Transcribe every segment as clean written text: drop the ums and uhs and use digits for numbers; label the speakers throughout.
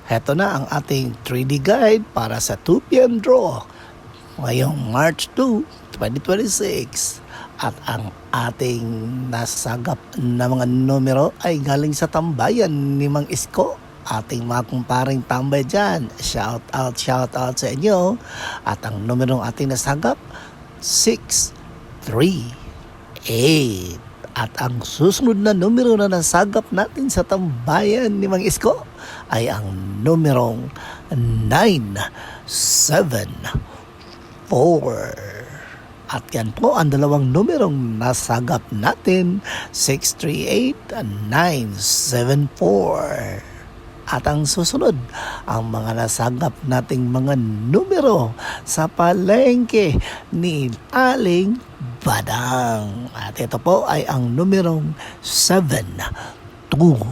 Speaker 1: Heto na ang ating 3D guide para sa 2 PM draw ngayong March 2, 2026. At ang ating nasagap na mga numero ay galing sa tambayan ni Mang Isko. Ating mga kumparing tambay dyan. Shout out sa inyo. At ang numerong ating nasagap, 6, 3, 8. At ang susunod na numero na nasagap natin sa tambayan ni Mang Isko ay ang numerong 9, 7, 4. At yan po ang dalawang numerong nasagap natin, 638 and 974. At ang susunod, ang mga nasagap nating mga numero sa palengke ni Aling Badang. At ito po ay ang numerong 7, 2,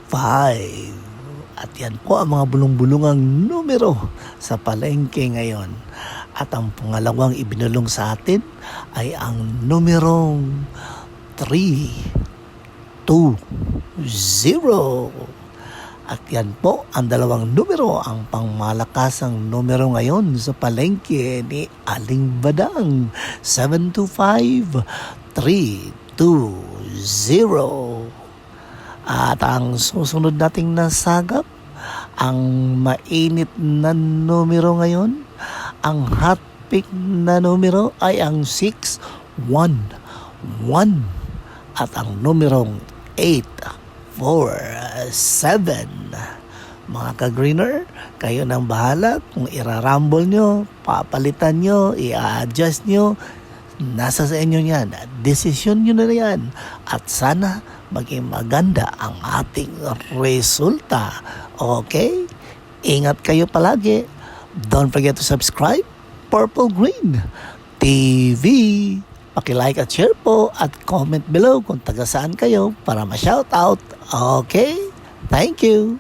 Speaker 1: 5. At yan po ang mga bulong-bulungang numero sa palengke ngayon. At ang pangalawang ibinulong sa atin ay ang numerong 3, 2, 0. At yan po ang dalawang numero, ang pangmalakasang numero ngayon sa palengke ni Aling Badang. 725, 320. At ang susunod nating nasagap, ang mainit na numero ngayon, ang hot pick na numero ay ang 611. At ang numerong 847. Mga ka-greener, kayo nang bahala kung irarumble nyo, papalitan nyo, i-adjust nyo. Nasa sa inyo yan. Desisyon nyo na yan. At sana maging maganda ang ating resulta. Okay? Ingat kayo palagi. Don't forget to subscribe, Purple Green TV. Paki-like at share po at comment below kung taga saan kayo para ma-shoutout. Okay? Thank you.